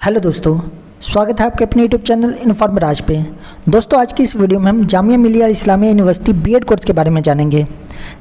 Hello दोस्तों, स्वागत है आपके अपने यूट्यूब चैनल इन्फॉर्म राज पे। दोस्तों, आज की इस वीडियो में हम Jamia Millia Islamia university BEd course के बारे में जानेंगे।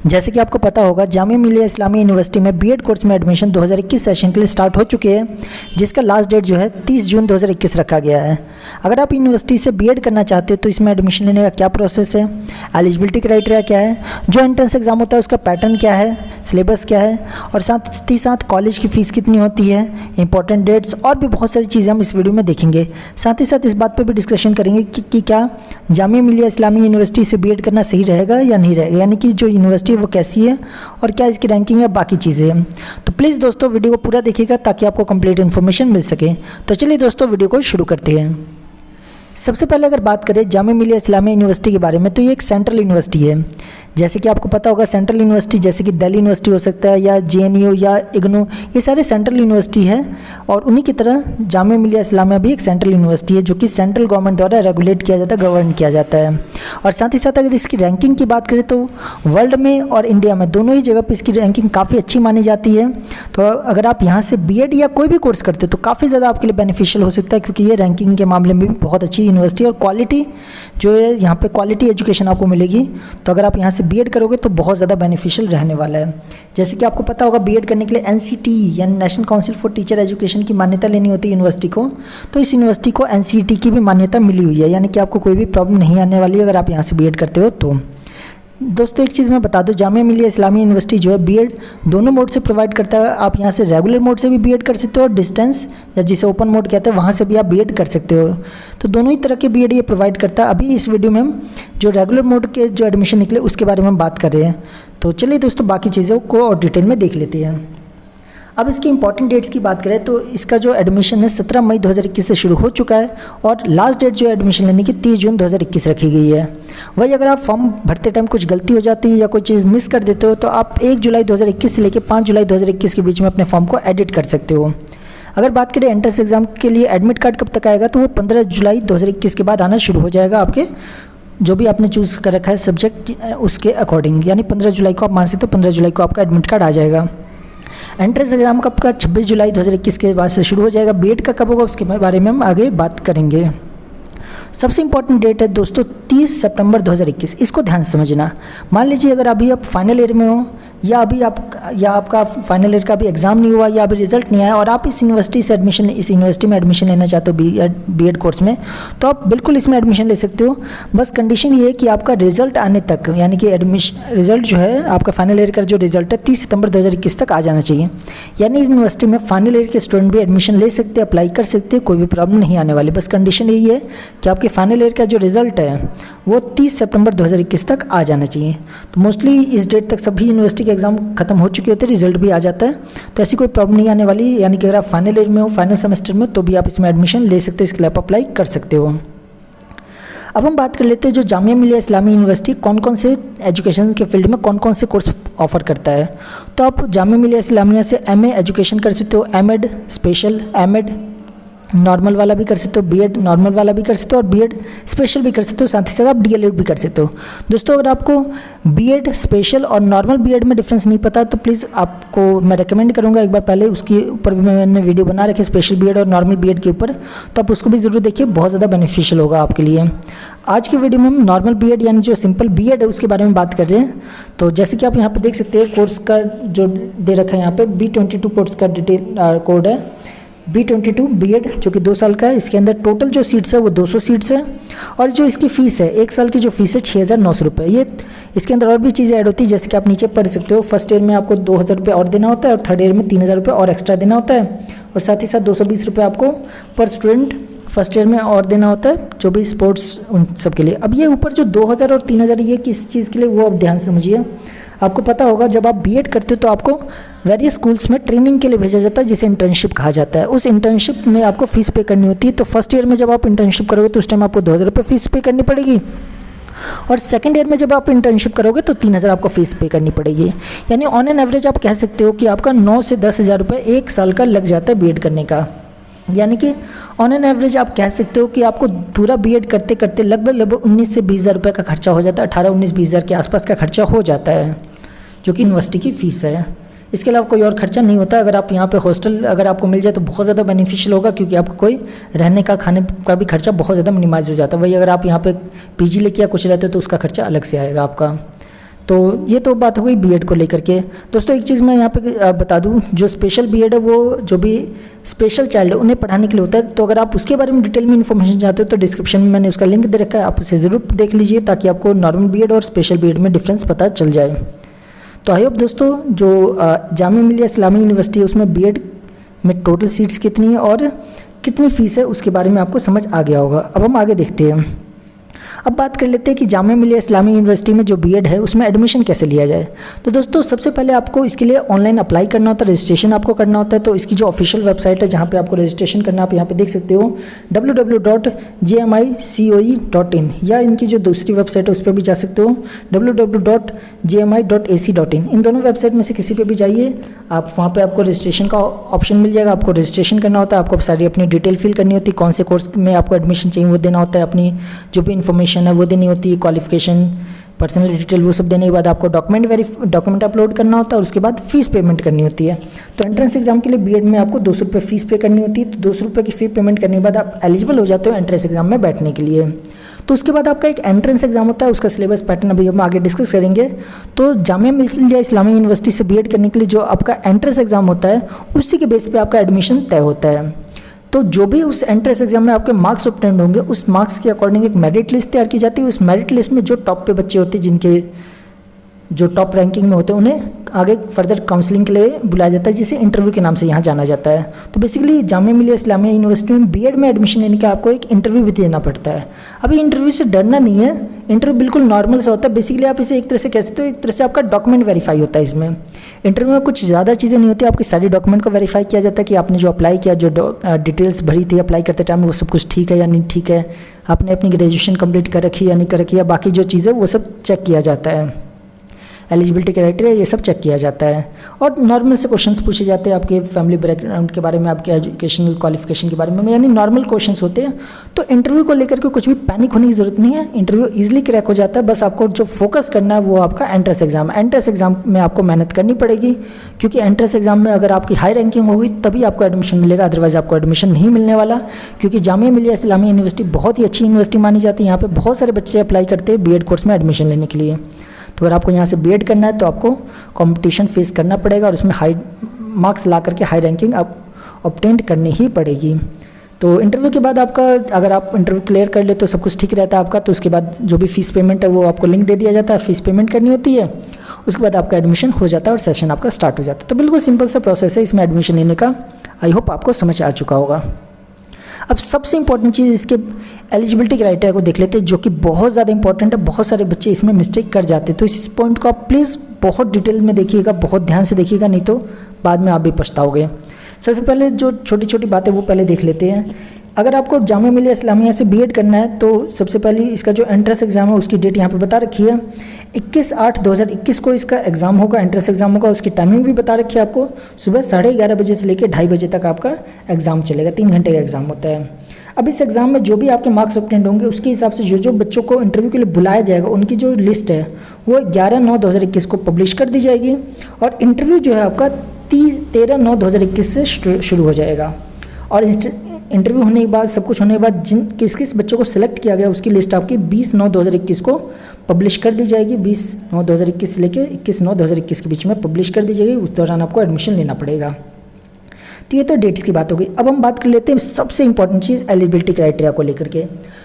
जैसे कि आपको पता होगा, जामिया मिलिया इस्लामिया यूनिवर्सिटी में बीएड कोर्स में एडमिशन 2021 सेशन के लिए स्टार्ट हो चुके हैं, जिसका लास्ट डेट जो है 30 जून 2021 रखा गया है। अगर आप यूनिवर्सिटी से बीएड करना चाहते हो तो इसमें एडमिशन लेने का क्या प्रोसेस है, एलिजिबिलिटी क्राइटेरिया क्या है, जो एंट्रेंस एग्जाम होता है उसका पैटर्न क्या है, सिलेबस क्या है, और साथ ही साथ कॉलेज की फ़ीस कितनी होती है, इंपॉर्टेंट डेट्स और भी बहुत सारी चीज़ें हम इस वीडियो में देखेंगे। साथ ही साथ इस बात पर भी डिस्कशन करेंगे कि क्या जामिया मिलिया इस्लामिया यूनिवर्सिटी से बीएड करना सही रहेगा या नहीं रहेगा, यानी कि जो यूनिवर्सिटी है वो कैसी है और क्या इसकी रैंकिंग है, बाकी चीज़ें हैं। तो प्लीज़ दोस्तों वीडियो को पूरा देखिएगा ताकि आपको कंप्लीट इन्फॉर्मेशन मिल सके। तो चलिए दोस्तों वीडियो को शुरू करते हैं। सबसे पहले अगर बात करें जामिया मिलिया इस्लामिया यूनिवर्सिटी के बारे में, तो ये एक सेंट्रल यूनिवर्सिटी है। जैसे कि आपको पता होगा, सेंट्रल यूनिवर्सिटी जैसे कि दिल्ली यूनिवर्सिटी हो सकता है या जेएनयू या इग्नू, ये सारे सेंट्रल यूनिवर्सिटी है। और उन्हीं की तरह जामिया मिलिया इस्लामिया भी एक सेंट्रल यूनिवर्सिटी है जो कि सेंट्रल गवर्नमेंट द्वारा रेगुलेट किया जाता है, गवर्न किया जाता है। और साथ ही साथ अगर इसकी रैंकिंग की बात करें तो वर्ल्ड में और इंडिया में दोनों ही जगह पर इसकी रैंकिंग काफ़ी अच्छी मानी जाती है। तो अगर आप यहाँ से बीएड या कोई भी कोर्स करते हो तो काफ़ी ज़्यादा आपके लिए बेनिफिशियल हो सकता है, क्योंकि ये रैंकिंग के मामले में भी बहुत अच्छी यूनिवर्सिटी है और क्वालिटी जो है यहाँ पे क्वालिटी एजुकेशन आपको मिलेगी। तो अगर आप यहाँ से बीएड करोगे तो बहुत ज़्यादा बेनिफिशियल रहने वाला है। जैसे कि आपको पता होगा, बीएड करने के लिए एनसीटी यानी national council for teacher education की मान्यता लेनी होती है यूनिवर्सिटी को। तो इस यूनिवर्सिटी को एनसीटी की भी मान्यता मिली हुई है, यानी कि आपको कोई भी प्रॉब्लम नहीं आने वाली है अगर आप यहाँ से बीएड करते हो तो। दोस्तों, एक चीज़ मैं बता दूं, जामिया मिलिया इस्लामिया यूनिवर्सिटी जो है बीएड दोनों मोड से प्रोवाइड करता है। आप यहाँ से रेगुलर मोड से भी बीएड कर सकते हो और डिस्टेंस या जिसे ओपन मोड कहते हैं वहाँ से भी आप बीएड कर सकते हो। तो दोनों ही तरह के बीएड ये प्रोवाइड करता है। अभी इस वीडियो में हम जो रेगुलर मोड के जो एडमिशन निकले उसके बारे में हम बात कर रहे हैं। तो चलिए दोस्तों, बाकी चीज़ों को और डिटेल में देख लेते हैं। अब इसकी इंपॉर्टेंट डेट्स की बात करें तो इसका जो एडमिशन है 17 मई 2021 से शुरू हो चुका है और लास्ट डेट जो एडमिशन लेने की 30 जून 2021 रखी गई है। वही अगर आप फॉर्म भरते टाइम कुछ गलती हो जाती है या कोई चीज़ मिस कर देते हो तो आप 1 जुलाई 2021 से लेकर 5 जुलाई 2021 के बीच में अपने फॉर्म को एडिट कर सकते हो। अगर बात करें एंट्रेंस एग्जाम के लिए एडमिट कार्ड कब तक आएगा, तो वो 15 जुलाई 2021 के बाद आना शुरू हो जाएगा। आपके जो भी आपने चूज़ कर रखा है सब्जेक्ट उसके अकॉर्डिंग, यानी 15 जुलाई को आप मान सकते हो 15 जुलाई को आपका एडमिट कार्ड आ जाएगा। एंट्रेंस एग्जाम कब का 26 जुलाई 2021 के बाद से शुरू हो जाएगा। बीएड का कब होगा उसके बारे में हम आगे बात करेंगे। सबसे इंपॉर्टेंट डेट है दोस्तों 30 सितंबर 2021। इसको ध्यान से समझना। मान लीजिए अगर अभी आप फाइनल ईयर में हो या आपका फाइनल ईयर का अभी एग्ज़ाम नहीं हुआ या अभी रिजल्ट नहीं आया और आप इस यूनिवर्सिटी में एडमिशन लेना चाहते हो बीएड कोर्स में, तो आप बिल्कुल इसमें एडमिशन ले सकते हो। बस कंडीशन ये है कि आपका रिजल्ट आने तक, यानी कि रिजल्ट जो है आपका फाइनल ईयर का जो रिजल्ट है 30 सितंबर 2021 तक आ जाना चाहिए। यानी यूनिवर्सिटी में फाइनल ईयर के स्टूडेंट भी एडमिशन ले सकते हैं, अप्लाई कर सकते हैं, कोई भी प्रॉब्लम नहीं आने वाली। बस कंडीशन यही है कि आपके फाइनल ईयर का जो रिजल्ट है वो 30 सितंबर 2021 तक आ जाना चाहिए। तो मोस्टली इस डेट तक सभी यूनिवर्सिटी के एग्जाम खत्म हो चुके होते हैं, रिजल्ट भी आ जाता है, तो ऐसी कोई प्रॉब्लम नहीं आने वाली। यानी कि अगर आप फाइनल ईयर में हो, फाइनल सेमेस्टर में, तो भी आप इसमें एडमिशन ले सकते हो, इसके लिए आप अप्लाई कर सकते हो। अब हम बात कर लेते हैं जो जामिया मिलिया इस्लामिया यूनिवर्सिटी कौन कौन से एजुकेशन के फील्ड में कौन कौन से कोर्स ऑफर करता है। तो आप जामिया मिलिया इस्लामिया से एमए एजुकेशन कर सकते हो, एमएड स्पेशल, एमएड नॉर्मल वाला भी कर सकते हो, बीएड नॉर्मल वाला भी कर सकते हो और बीएड स्पेशल भी कर सकते हो। साथ ही साथ आप डीएलएड भी कर सकते हो। दोस्तों, अगर आपको बीएड स्पेशल और नॉर्मल बीएड में डिफरेंस नहीं पता तो प्लीज़ आपको मैं रेकमेंड करूंगा एक बार पहले उसके ऊपर भी मैंने वीडियो बना रखी है, स्पेशल बीएड और नॉर्मल बीएड के ऊपर, तो आप उसको भी ज़रूर देखिए, बहुत ज़्यादा बेनिफिशियल होगा आपके लिए। आज की वीडियो में हम नॉर्मल बीएड यानी जो सिंपल बीएड है उसके बारे में बात कर रहे हैं। तो जैसे कि आप यहाँ पर देख सकते हैं, कोर्स का जो दे रखा है यहाँ पे B22 कोर्स का डिटेल कोड है B22 बीएड, जो कि 2 साल का है। इसके अंदर टोटल जो सीट्स है वो 200 सीट्स है और जो इसकी फ़ीस है 1 साल की जो फ़ीस है 6,900 रुपये। ये इसके अंदर और भी चीज़ें ऐड होती है, जैसे कि आप नीचे पढ़ सकते हो। फर्स्ट ईयर में आपको 2,000 रुपये और देना होता है और थर्ड ईयर में 3,000 रुपये और एक्स्ट्रा देना होता है, और साथ ही साथ 220 रुपये आपको पर स्टूडेंट फर्स्ट ईयर में और देना होता है, जो भी स्पोर्ट्स उन सब के लिए। अब ये ऊपर जो 2,000 और 3,000 ये किस चीज़ के लिए, वो आप ध्यान से समझिए। आपको पता होगा जब आप बीएड करते हो तो आपको वेरियस स्कूल्स में ट्रेनिंग के लिए भेजा जाता है, जिसे इंटर्नशिप कहा जाता है। उस इंटर्नशिप में आपको फ़ीस पे करनी होती है। तो फर्स्ट ईयर में जब आप इंटर्नशिप करोगे तो उस टाइम आपको 2,000 रुपये फ़ीस पे करनी पड़ेगी, और सेकंड ईयर में जब आप इंटर्नशिप करोगे तो 3,000 आपको फ़ीस पे करनी पड़ेगी। यानी ऑन एन एवरेज आप कह सकते हो कि आपका 9 से 10,000 रुपये 1 साल का लग जाता है बीएड करने का। यानी कि ऑन एन एवरेज आप कह सकते हो कि आपको पूरा बीएड करते करते लगभग 19 से 20,000 रुपये का खर्चा हो जाता है। 18, 19, 20,000 के आसपास का खर्चा हो जाता है, जो कि यूनिवर्सिटी की फ़ीस है। इसके अलावा कोई और खर्चा नहीं होता। अगर आप यहाँ पे हॉस्टल अगर आपको मिल जाए तो बहुत ज़्यादा बेनिफिशियल होगा, क्योंकि आपको कोई रहने का खाने का भी खर्चा बहुत ज़्यादा मिनिमाइज हो जाता है। वही अगर आप यहाँ पे पीजी लेके या कुछ रहते हो तो उसका खर्चा अलग से आएगा आपका। तो ये तो बात हो गई बीएड को लेकर के। दोस्तों एक चीज़ मैं यहाँ पे बता दूँ, जो स्पेशल बीएड है वो जो भी स्पेशल चाइल्ड है उन्हें पढ़ाने के लिए होता है। तो अगर आप उसके बारे में डिटेल में इन्फॉर्मेशन चाहते हो तो डिस्क्रिप्शन में मैंने उसका लिंक दे रखा है, आप उसे ज़रूर देख लीजिए ताकि आपको नॉर्मल बीएड और स्पेशल बीएड में डिफरेंस पता चल जाए। तो आई होप दोस्तों जो जामिया मिलिया इस्लामिया यूनिवर्सिटी है उसमें बीएड में टोटल सीट्स कितनी है और कितनी फ़ीस है उसके बारे में आपको समझ आ गया होगा। अब हम आगे देखते हैं। अब बात कर लेते हैं कि जामिया मिलिया इस्लामिया यूनिवर्सिटी में जो बीएड है उसमें एडमिशन कैसे लिया जाए। तो दोस्तों सबसे पहले आपको इसके लिए ऑनलाइन अप्लाई करना होता है, रजिस्ट्रेशन आपको करना होता है। तो इसकी जो ऑफिशियल वेबसाइट है जहाँ पे आपको रजिस्ट्रेशन करना है, आप यहाँ पे देख सकते हो www.jmicoe.in, या इनकी जो दूसरी वेबसाइट है उस पर भी जा सकते हो www.jmi.ac.in। इन दोनों वेबसाइट में से किसी पे भी जाइए, आप वहाँ पे आपको रजिस्ट्रेशन का ऑप्शन मिल जाएगा। आपको रजिस्ट्रेशन करना होता है, आपको सारी अपनी डिटेल फिल करनी होती है, कौन से कोर्स में आपको एडमिशन चाहिए वो देना होता है, अपनी जो भी इन्फॉर्मेशन है वो देनी होती है, क्वालिफिकेशन, पर्सनल डिटेल, वो सब देने के बाद आपको डॉक्यूमेंट अपलोड करना होता है और उसके बाद फीस पेमेंट करनी होती है। तो एंट्रेंस एग्जाम के लिए बीएड में आपको 200 रुपये फीस पे करनी होती है। तो 200 रुपये की फ़ी पेमेंट करने के बाद आप एलिजिबल हो जाते हो एंट्रेंस एग्जाम में बैठने के लिए। तो उसके बाद आपका एक एंट्रेंस एग्जाम होता है, उसका सिलेबस पैटर्न अभी हम आगे डिस्कस करेंगे। तो जामिया मिलिया इस्लामिया यूनिवर्सिटी से बीएड करने के लिए जो आपका एंट्रेंस एग्जाम होता है उसी के बेस पे आपका एडमिशन तय होता है। तो जो भी उस एंट्रेंस एग्जाम में आपके मार्क्स ऑब्टेंड होंगे उस मार्क्स के अकॉर्डिंग एक मेरिट लिस्ट तैयार की जाती है। उस मेरिट लिस्ट में जो टॉप पे बच्चे होते हैं, जिनके जो टॉप रैंकिंग में होते हैं, उन्हें आगे फर्दर काउंसलिंग के लिए बुलाया जाता है, जिसे इंटरव्यू के नाम से यहाँ जाना जाता है। तो बेसिकली जामिया मिलिया इस्लामिया यूनिवर्सिटी में बीएड में एडमिशन लेने का आपको एक इंटरव्यू भी देना पड़ता है। अभी इंटरव्यू से डरना नहीं है, इंटरव्यू बिल्कुल नॉर्मल सा होता है। बेसिकली आप इसे एक तरह से कह सकते हो, एक तरह से आपका डॉक्यूमेंट वेरीफाई होता है। इसमें इंटरव्यू में कुछ ज़्यादा चीज़ें नहीं होती, आपके सारी डॉक्यूमेंट को वेरीफाई किया जाता है कि आपने जो अप्लाई किया, जो डिटेल्स भरी थी अप्लाई करते टाइम, वो सब कुछ ठीक है या नहीं ठीक है, आपने अपनी ग्रेजुएशन कंप्लीट कर रखी है या नहीं कर रखी है, बाकी जो चीज़ें वो सब चेक किया जाता है, एलिजिबिलिटी क्राइटेरिया ये सब चेक किया जाता है। और नॉर्मल से क्वेश्चंस पूछे जाते हैं आपके फैमिली बैकग्राउंड के बारे में, आपके एजुकेशनल क्वालिफिकेशन के बारे में, यानी नॉर्मल क्वेश्चंस होते हैं। तो इंटरव्यू को लेकर के कुछ भी पैनिक होने की ज़रूरत नहीं है, इंटरव्यू ईजिली क्रैक हो जाता है। बस आपको जो फोकस करना है वो आपका एंट्रेंस एग्जाम है। एंट्रेंस एग्जाम में आपको मेहनत करनी पड़ेगी, क्योंकि एंट्रेंस एग्जाम में अगर आपकी हाई रैंकिंग होगी तभी आपको एडमिशन मिलेगा, अदरवाइज आपको एडमिशन नहीं मिलने वाला। क्योंकि जामिया मिलिया इस्लामिया यूनिवर्सिटी बहुत ही अच्छी यूनिवर्सिटी मानी जाती है। यहाँ पर बहुत सारे बच्चे अप्लाई करते हैं बीएड कोर्स में एडमिशन लेने के लिए। तो अगर आपको यहाँ से बीएड करना है तो आपको कंपटीशन फेस करना पड़ेगा और उसमें हाई मार्क्स ला करके हाई रैंकिंग आप ऑब्टेन करनी ही पड़ेगी। तो इंटरव्यू के बाद आपका, अगर आप इंटरव्यू क्लियर कर ले तो सब कुछ ठीक रहता है आपका। तो उसके बाद जो भी फीस पेमेंट है वो आपको लिंक दे दिया जाता है, फीस पेमेंट करनी होती है, उसके बाद आपका एडमिशन हो जाता है और सेशन आपका स्टार्ट हो जाता है। तो बिल्कुल सिंपल सा प्रोसेस है इसमें एडमिशन लेने का। आई होप आपको समझ आ चुका होगा। अब सबसे इंपॉर्टेंट चीज़ इसके एलिजिबिलिटी क्राइटेरिया को देख लेते हैं, जो कि बहुत ज़्यादा इंपॉर्टेंट है। बहुत सारे बच्चे इसमें मिस्टेक कर जाते हैं, तो इस पॉइंट को आप प्लीज़ बहुत डिटेल में देखिएगा, बहुत ध्यान से देखिएगा, नहीं तो बाद में आप भी पछताओगे। सबसे पहले जो छोटी छोटी बातें वो पहले देख लेते हैं। अगर आपको जामिया मिलिया इस्लामिया से बीएड करना है तो सबसे पहले इसका जो एंट्रेंस एग्जाम है उसकी डेट यहाँ पे बता रखी है, 21/8/2021 को इसका एग्ज़ाम होगा, एंट्रेंस एग्जाम होगा। उसकी टाइमिंग भी बता रखी है आपको, सुबह 11:30 बजे से लेकर 2:30 बजे तक आपका एग्ज़ाम चलेगा, 3 घंटे का एग्ज़ाम होता है। अब इस एग्ज़ाम में जो भी आपके मार्क्स ऑब्टेंड होंगे उसके हिसाब से जो जो बच्चों को इंटरव्यू के लिए बुलाया जाएगा उनकी जो लिस्ट है वो 11/9/2021 को पब्लिश कर दी जाएगी। और इंटरव्यू जो है आपका 13/9/2021 से शुरू हो जाएगा। और इंटरव्यू होने के बाद, सब कुछ होने के बाद, किस किस बच्चों को सिलेक्ट किया गया उसकी लिस्ट आपकी 20/9/2021 को पब्लिश कर दी जाएगी। 20/9/2021 से लेकर 21/9/2021 के बीच में पब्लिश कर दी जाएगी। उस दौरान आपको एडमिशन लेना पड़ेगा। तो ये तो डेट्स की बात हो गई। अब हम बात कर लेते हैं सबसे इंपॉर्टेंट चीज़ एलिजिबिलिटी क्राइटेरिया को लेकर के।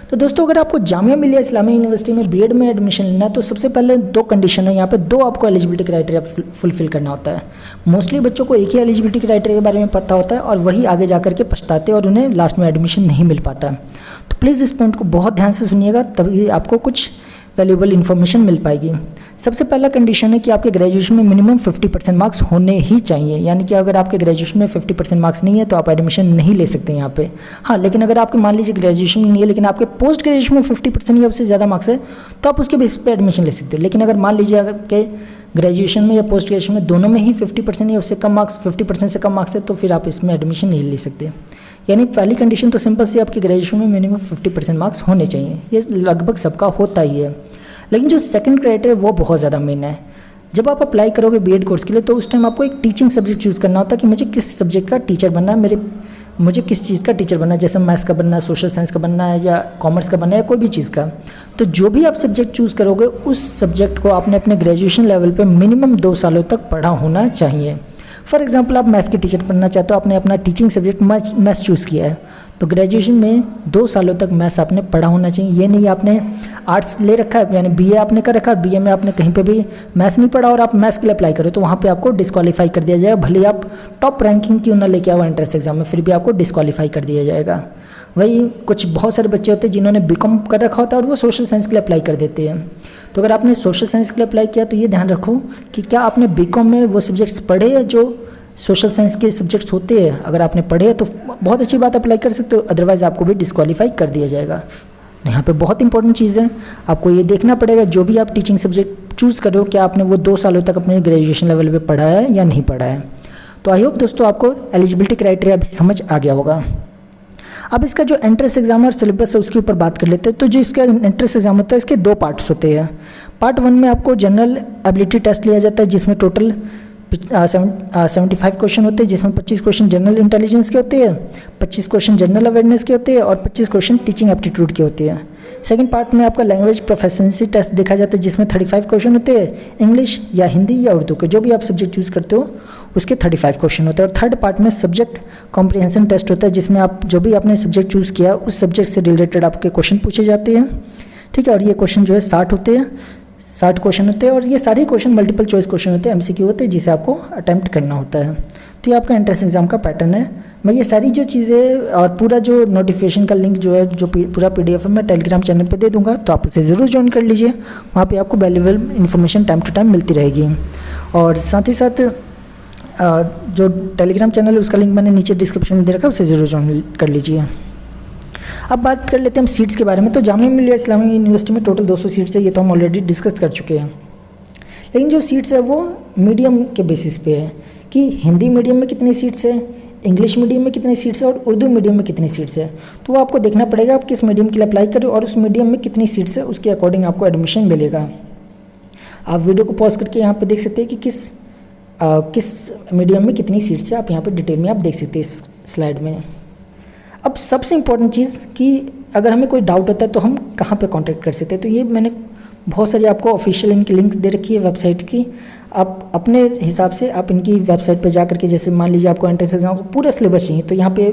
तो दोस्तों अगर आपको जामिया मिलिया इस्लामिया यूनिवर्सिटी में बीएड में एडमिशन लेना है तो सबसे पहले 2 कंडीशन है यहाँ पे, 2 आपको एलिजिबिलिटी क्राइटेरिया फुलफिल करना होता है। मोस्टली बच्चों को एक ही एलिजिबिलिटी क्राइटेरिया के बारे में पता होता है और वही आगे जा करके पछताते हैं और उन्हें लास्ट में एडमिशन नहीं मिल पाता। तो प्लीज़ इस पॉइंट को बहुत ध्यान से सुनिएगा, तभी आपको कुछ वैल्यूएबल इन्फॉर्मेशन मिल पाएगी। सबसे पहला कंडीशन है कि आपके ग्रेजुएशन में मिनिमम 50% मार्क्स होने ही चाहिए, यानी कि अगर आपके ग्रेजुएशन में 50% मार्क्स नहीं है तो आप एडमिशन नहीं ले सकते यहाँ पे। हाँ, लेकिन अगर आपके मान लीजिए ग्रेजुएशन में नहीं है लेकिन आपके पोस्ट ग्रेजुएशन में 50% या उससे ज़्यादा मार्क्स है तो आप उसके बेस पे एडमिशन ले सकते हो। लेकिन अगर मान लीजिए आपके ग्रेजुएशन में या पोस्ट ग्रेजुएशन में दोनों में ही 50% या उससे कम मार्क्स, 50% से कम मार्क्स है तो फिर आप इसमें एडमिशन नहीं ले सकते। यानी पहली कंडीशन तो सिंपल सी, आपकी ग्रेजुएशन में मिनिमम 50% मार्क्स होने चाहिए, ये लगभग सबका होता ही है। लेकिन जो सेकंड क्राइटेरिया वो बहुत ज़्यादा मेन है। जब आप अप्लाई करोगे बीएड कोर्स के लिए तो उस टाइम आपको एक टीचिंग सब्जेक्ट चूज़ करना होता है कि मुझे किस सब्जेक्ट का टीचर बनना है, मुझे किस चीज़ का टीचर बनना है, जैसे मैथ्स का बनना है, सोशल साइंस का बनना है, या कॉमर्स का बनना है, या कोई भी चीज़ का। तो जो भी आप सब्जेक्ट चूज़ करोगे उस सब्जेक्ट को आपने अपने ग्रेजुएशन लेवल पे मिनिमम 2 सालों तक पढ़ा होना चाहिए। फॉर एग्जांपल आप मैथ्स के टीचर बनना चाहते हो, आपने अपना टीचिंग सब्जेक्ट मैथ्स चूज़ किया है, तो ग्रेजुएशन में 2 सालों तक मैथ्स आपने पढ़ा होना चाहिए। ये नहीं आपने आर्ट्स ले रखा है, यानी बीए आपने कर रखा है, बीए में आपने कहीं पे भी मैथ्स नहीं पढ़ा और आप मैथ्स के लिए अप्लाई करो तो वहाँ पे आपको डिस्क्वालीफाई कर दिया जाएगा। भले आप टॉप रैंकिंग क्यों ना लेके आओ एंट्रेंस एग्जाम में, फिर भी आपको डिस्क्वालीफाई कर दिया जाएगा। वही कुछ बहुत सारे बच्चे होते हैं जिन्होंने बीकॉम कर रखा होता है और वो सोशल साइंस के लिए अप्लाई कर देते हैं। तो अगर आपने सोशल साइंस के लिए अप्लाई किया तो ये ध्यान रखो कि क्या आपने बीकॉम में वो सब्जेक्ट्स पढ़े हैं जो सोशल साइंस के सब्जेक्ट्स होते हैं। अगर आपने पढ़े तो बहुत अच्छी बात, अप्लाई कर सकते हो, अदरवाइज़ आपको भी डिस्क्वालीफाई कर दिया जाएगा। यहाँ पे बहुत इंपॉर्टेंट चीज़ है, आपको ये देखना पड़ेगा जो भी आप टीचिंग सब्जेक्ट चूज़ करो क्या आपने वो 2 सालों तक अपने ग्रेजुएशन लेवल पे पढ़ा है या नहीं पढ़ा है। तो आई होप दोस्तों आपको एलिजिबिलिटी क्राइटेरिया भी समझ आ गया होगा। अब इसका जो एंट्रेंस एग्जाम और सिलेबस है उसके ऊपर बात कर लेते हैं। तो जो इसका एंट्रेंस एग्जाम होता है इसके 2 पार्ट्स होते हैं। पार्ट 1 में आपको जनरल एबिलिटी टेस्ट लिया जाता है जिसमें टोटल 75 क्वेश्चन होते हैं, जिसमें 25 क्वेश्चन जनरल इंटेलिजेंस के होते हैं, 25 क्वेश्चन जनरल अवेयरनेस के होते हैं और 25 क्वेश्चन टीचिंग एप्टीट्यूड के होते हैं। सेकंड पार्ट में आपका लैंग्वेज प्रोफिशिएंसी टेस्ट देखा जाता है जिसमें 35 क्वेश्चन होते हैं, इंग्लिश या हिंदी या उर्दू के जो भी आप सब्जेक्ट चूज़ करते हो उसके 35 क्वेश्चन होते हैं। और थर्ड पार्ट में सब्जेक्ट कॉम्प्रिहेंशन टेस्ट होता है जिसमें आप जो भी आपने सब्जेक्ट चूज़ किया उस सब्जेक्ट से रिलेटेड आपके क्वेश्चन पूछे जाते हैं, ठीक है। और ये क्वेश्चन जो है 60 होते हैं, 60 क्वेश्चन होते हैं और ये सारे क्वेश्चन मल्टीपल चॉइस क्वेश्चन होते हैं, एमसीक्यू होते हैं जिसे आपको अटैम्प्ट करना होता है। तो ये आपका एंट्रेंस एग्जाम का पैटर्न है। मैं ये सारी जो चीज़ें और पूरा जो नोटिफिकेशन का लिंक जो है जो पूरा पीडीएफ है मैं टेलीग्राम चैनल पे दे दूंगा, तो आप उसे ज़रूर ज्वाइन कर लीजिए। वहाँ पे आपको valuable information time to time मिलती रहेगी। और साथ ही साथ जो टेलीग्राम चैनल है उसका लिंक मैंने नीचे डिस्क्रिप्शन में दे रखा है, उसे ज़रूर ज्वाइन कर लीजिए। अब बात कर लेते हैं हम सीट्स के बारे में। तो जामिया मिलिया इस्लामिया यूनिवर्सिटी में टोटल 200 सीट्स है, ये तो हम ऑलरेडी डिस्कस कर चुके हैं। लेकिन जो सीट्स है वो मीडियम के बेसिस पे है कि हिंदी मीडियम में कितनी सीट्स है, इंग्लिश मीडियम में कितनी सीट्स है और उर्दू मीडियम में कितनी सीट्स है। तो वो आपको देखना पड़ेगा आप किस मीडियम के लिए अप्लाई करें और उस मीडियम में कितनी सीट्स है उसके अकॉर्डिंग आपको एडमिशन मिलेगा। आप वीडियो को पॉज करके यहाँ पर देख सकते हैं कि किस मीडियम में कितनी सीट्स है, आप यहाँ पर डिटेल में आप देख सकते हैं इस स्लाइड में। अब सबसे इम्पॉर्टेंट चीज़ कि अगर हमें कोई डाउट होता है तो हम कहाँ पे कांटेक्ट कर सकते हैं। तो ये मैंने बहुत सारी आपको ऑफिशियल इनकी लिंक दे रखी है वेबसाइट की, आप अपने हिसाब से आप इनकी वेबसाइट पे जा करके, जैसे मान लीजिए आपको एंट्रेंस एग्जाम का पूरा सिलेबस चाहिए तो यहाँ पे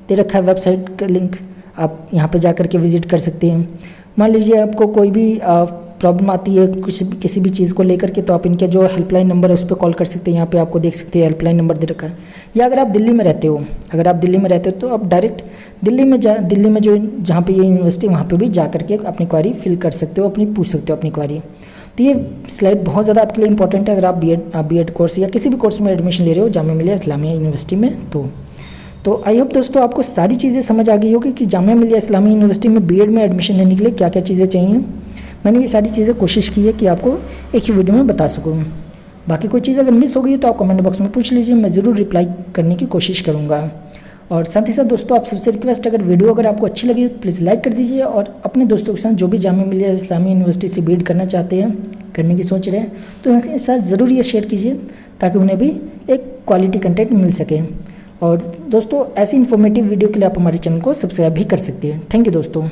दे रखा है वेबसाइट का लिंक, आप यहाँ पे जा करके विजिट कर सकते हैं। मान लीजिए आपको कोई भी प्रॉब्लम आती है किसी भी चीज़ को लेकर के, तो आप इनके जो हेल्पलाइन नंबर है उस पर कॉल कर सकते हैं। यहाँ पे आपको देख सकते हैं हेल्पलाइन नंबर दे रखा है। या अगर आप दिल्ली में रहते हो, तो आप डायरेक्ट दिल्ली में जो जहाँ पे ये यूनिवर्सिटी वहाँ पे भी जा करके अपनी क्वारी फिल कर सकते हो, पूछ सकते हो अपनी क्वारी। तो ये स्लाइड बहुत ज़्यादा आपके लिए इंपॉर्टेंट है अगर आप बीएड कोर्स या किसी भी कोर्स में एडमिशन ले रहे हो जामिया मिलिया इस्लामिया यूनिवर्सिटी में। तो आई होप दोस्तों आपको सारी चीज़ें समझ आ गई होगी कि जामिया मिलिया इस्लामिया यूनिवर्सिटी में बीएड में एडमिशन लेने के लिए क्या क्या चीज़ें चाहिए। मैंने ये सारी चीज़ें कोशिश की है कि आपको एक ही वीडियो में बता सकूँ। बाकी कोई चीज़ अगर मिस हो गई तो आप कमेंट बॉक्स में पूछ लीजिए, मैं ज़रूर रिप्लाई करने की कोशिश करूँगा। और साथ ही साथ दोस्तों आप सबसे रिक्वेस्ट, अगर वीडियो आपको अच्छी लगी तो प्लीज़ लाइक कर दीजिए और अपने दोस्तों के साथ जो भी जामिया मिलिया इस्लामिया यूनिवर्सिटी से बीएड करना चाहते हैं, करने की सोच रहे हैं, तो उनके साथ ज़रूर ये शेयर कीजिए ताकि उन्हें भी एक क्वालिटी कंटेंट मिल सके। और दोस्तों ऐसी इन्फॉर्मेटिव वीडियो के लिए आप हमारे चैनल को सब्सक्राइब भी कर सकते हैं। थैंक यू दोस्तों।